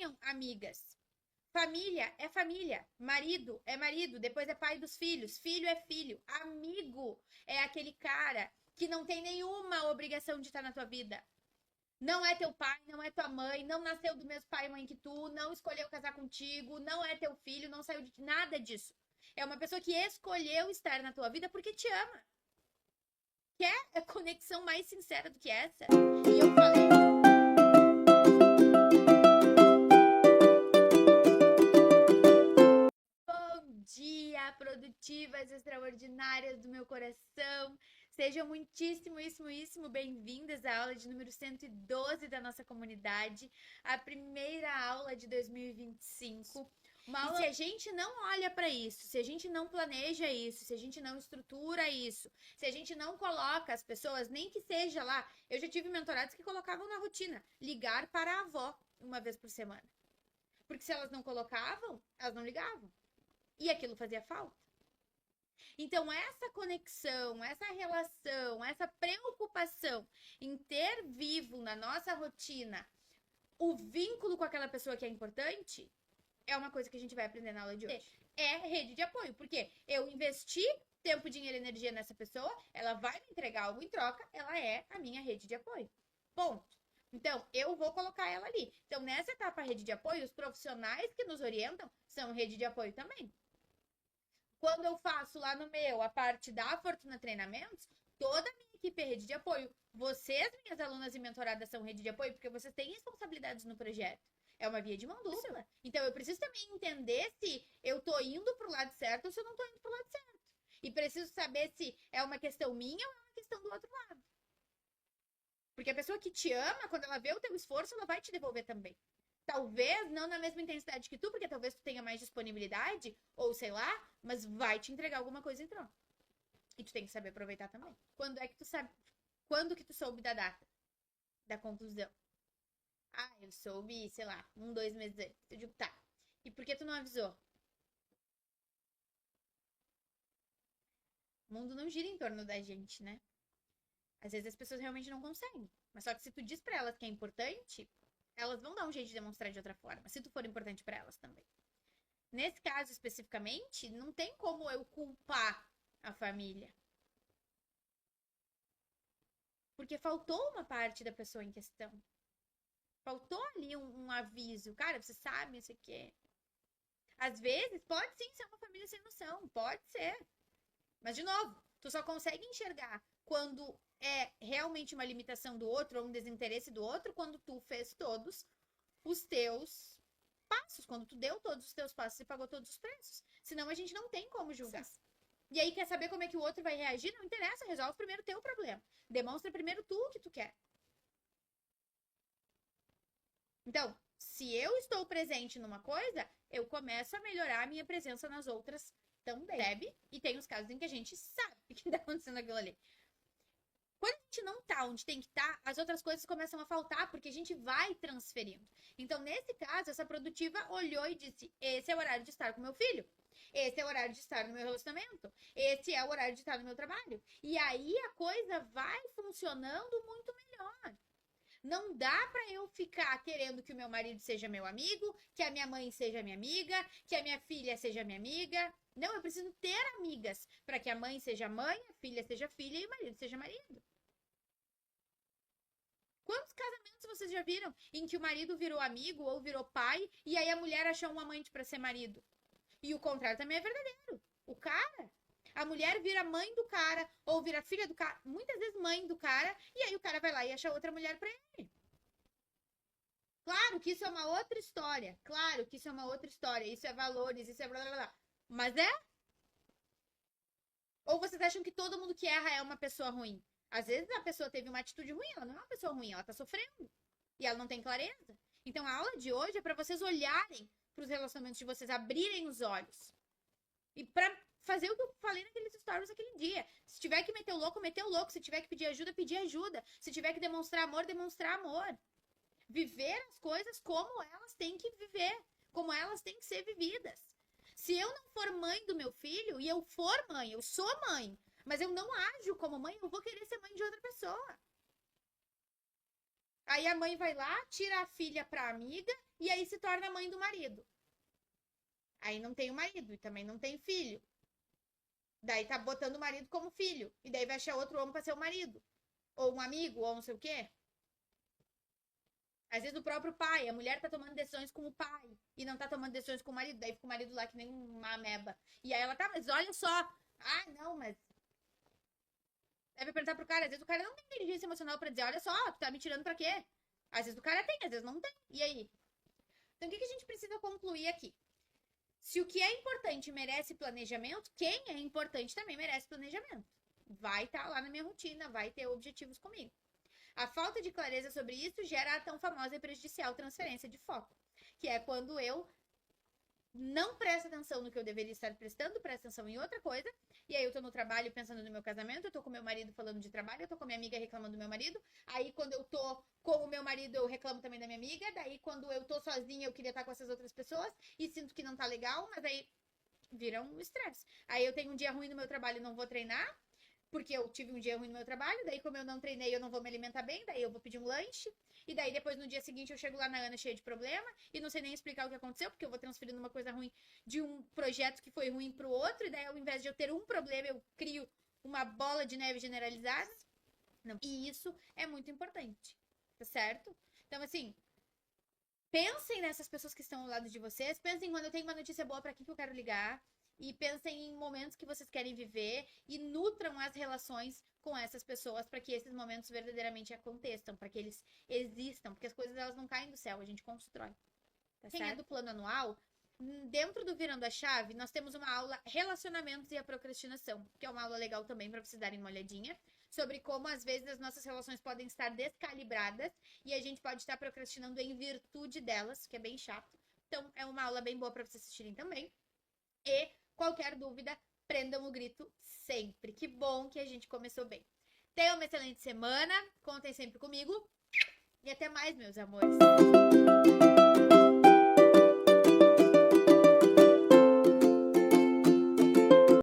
tinham amigas. Família é família, marido é marido, depois é pai dos filhos, filho é filho, amigo é aquele cara que não tem nenhuma obrigação de estar na tua vida. Não é teu pai, não é tua mãe, não nasceu do mesmo pai e mãe que tu, não escolheu casar contigo, não é teu filho, não saiu de nada disso. É uma pessoa que escolheu estar na tua vida porque te ama. Quer a conexão mais sincera do que essa? E eu falei... Bom dia, produtivas extraordinárias do meu coração. Sejam muitíssimo bem-vindas à aula de número 112 da nossa comunidade, a primeira aula de 2025. E se a gente não olha para isso, se a gente não planeja isso, se a gente não estrutura isso, se a gente não coloca as pessoas, nem que seja lá, eu já tive mentorados que colocavam na rotina, ligar para a avó uma vez por semana. Porque se elas não colocavam, elas não ligavam. E aquilo fazia falta. Então, essa conexão, essa relação, essa preocupação em ter vivo na nossa rotina o vínculo com aquela pessoa que é importante, é uma coisa que a gente vai aprender na aula de hoje. É rede de apoio, porque eu investi tempo, dinheiro e energia nessa pessoa, ela vai me entregar algo em troca, ela é a minha rede de apoio. Ponto. Então, eu vou colocar ela ali. Então, nessa etapa rede de apoio, os profissionais que nos orientam são rede de apoio também. Quando eu faço lá no meu a parte da Fortuna Treinamentos, toda a minha equipe é rede de apoio. Vocês, minhas alunas e mentoradas, são rede de apoio, porque vocês têm responsabilidades no projeto. É uma via de mão dupla. Então, eu preciso também entender se eu tô indo pro lado certo ou se eu não tô indo pro lado certo. E preciso saber se é uma questão minha ou é uma questão do outro lado. Porque a pessoa que te ama, quando ela vê o teu esforço, ela vai te devolver também. Talvez não na mesma intensidade que tu, porque talvez tu tenha mais disponibilidade, ou sei lá, mas vai te entregar alguma coisa em troca. E tu tem que saber aproveitar também. Quando é que tu sabe? Quando que tu soube da data? Da conclusão? Ah, eu soube, sei lá, 1, 2 meses antes. Eu digo, tá. E por que tu não avisou? O mundo não gira em torno da gente, né? Às vezes as pessoas realmente não conseguem. Mas só que se tu diz pra elas que é importante, elas vão dar um jeito de demonstrar de outra forma, se tu for importante para elas também. Nesse caso especificamente, não tem como eu culpar a família. Porque faltou uma parte da pessoa em questão. Faltou ali um aviso. Cara, você sabe isso aqui. Às vezes, pode sim ser uma família sem noção. Pode ser. Mas, de novo, tu só consegue enxergar quando é realmente uma limitação do outro ou um desinteresse do outro quando tu fez todos os teus passos, quando tu deu todos os teus passos e pagou todos os preços. Senão a gente não tem como julgar. Sim. E aí quer saber como é que o outro vai reagir? Não interessa, resolve primeiro o teu problema. Demonstra primeiro tu o que tu quer. Então, se eu estou presente numa coisa, eu começo a melhorar a minha presença nas outras também. Percebe? E tem os casos em que a gente sabe o que está acontecendo aquilo ali. Quando a gente não tá onde tem que estar, as outras coisas começam a faltar, porque a gente vai transferindo. Então, nesse caso, essa produtiva olhou e disse, esse é o horário de estar com meu filho. Esse é o horário de estar no meu relacionamento. Esse é o horário de estar no meu trabalho. E aí, a coisa vai funcionando muito melhor. Não dá pra eu ficar querendo que o meu marido seja meu amigo, que a minha mãe seja minha amiga, que a minha filha seja minha amiga. Não, eu preciso ter amigas para que a mãe seja mãe, a filha seja filha e o marido seja marido. Quantos casamentos vocês já viram em que o marido virou amigo ou virou pai e aí a mulher achou um amante para ser marido? E o contrário também é verdadeiro. O cara, a mulher vira mãe do cara ou vira filha do cara, muitas vezes mãe do cara, e aí o cara vai lá e acha outra mulher para ele. Claro que isso é uma outra história. Claro que isso é uma outra história. Isso é valores, isso é blá blá blá. Mas é? Ou vocês acham que todo mundo que erra é uma pessoa ruim? Às vezes a pessoa teve uma atitude ruim, ela não é uma pessoa ruim, ela tá sofrendo. E ela não tem clareza. Então a aula de hoje é para vocês olharem para os relacionamentos de vocês, abrirem os olhos. E para fazer o que eu falei naqueles stories aquele dia. Se tiver que meter o louco, meter o louco. Se tiver que pedir ajuda, pedir ajuda. Se tiver que demonstrar amor, demonstrar amor. Viver as coisas como elas têm que viver. Como elas têm que ser vividas. Se eu não for mãe do meu filho, e eu for mãe, eu sou mãe, mas eu não ajo como mãe, eu vou querer ser mãe de outra pessoa. Aí a mãe vai lá, tira a filha pra amiga e aí se torna mãe do marido. Aí não tem o marido e também não tem filho. Daí tá botando o marido como filho. E daí vai achar outro homem pra ser o marido. Ou um amigo, ou não sei o quê. Às vezes o próprio pai, a mulher tá tomando decisões com o pai e não tá tomando decisões com o marido. Daí fica o marido lá que nem uma ameba. E aí ela tá, mas olha só. Ah, não, mas... Deve perguntar pro cara, às vezes o cara não tem inteligência emocional pra dizer, olha só, tu tá me tirando pra quê? Às vezes o cara tem, às vezes não tem. E aí? Então o que a gente precisa concluir aqui? Se o que é importante merece planejamento, quem é importante também merece planejamento. Vai estar lá na minha rotina, vai ter objetivos comigo. A falta de clareza sobre isso gera a tão famosa e prejudicial transferência de foco, que é quando eu não presto atenção no que eu deveria estar prestando, presto atenção em outra coisa, e aí eu tô no trabalho pensando no meu casamento, eu tô com meu marido falando de trabalho, eu tô com minha amiga reclamando do meu marido, aí quando eu tô com o meu marido eu reclamo também da minha amiga, daí quando eu tô sozinha eu queria estar com essas outras pessoas, e sinto que não tá legal, mas aí vira um estresse. Aí eu tenho um dia ruim no meu trabalho e não vou treinar, porque eu tive um dia ruim no meu trabalho, daí como eu não treinei, eu não vou me alimentar bem, daí eu vou pedir um lanche, e daí depois no dia seguinte eu chego lá na Ana cheia de problema, e não sei nem explicar o que aconteceu, porque eu vou transferindo uma coisa ruim de um projeto que foi ruim pro outro, e daí ao invés de eu ter um problema, eu crio uma bola de neve generalizada. Não. E isso é muito importante, tá certo? Então, assim, pensem nessas pessoas que estão ao lado de vocês, pensem quando eu tenho uma notícia boa pra quem que eu quero ligar, e pensem em momentos que vocês querem viver e nutram as relações com essas pessoas para que esses momentos verdadeiramente aconteçam, para que eles existam, porque as coisas elas não caem do céu, a gente constrói. Tá Quem certo? É do plano anual, dentro do Virando a Chave, nós temos uma aula Relacionamentos e a Procrastinação, que é uma aula legal também para vocês darem uma olhadinha, sobre como às vezes as nossas relações podem estar descalibradas e a gente pode estar procrastinando em virtude delas, que é bem chato. Então, é uma aula bem boa para vocês assistirem também. E qualquer dúvida, prendam o grito sempre. Que bom que a gente começou bem. Tenham uma excelente semana, contem sempre comigo e até mais, meus amores.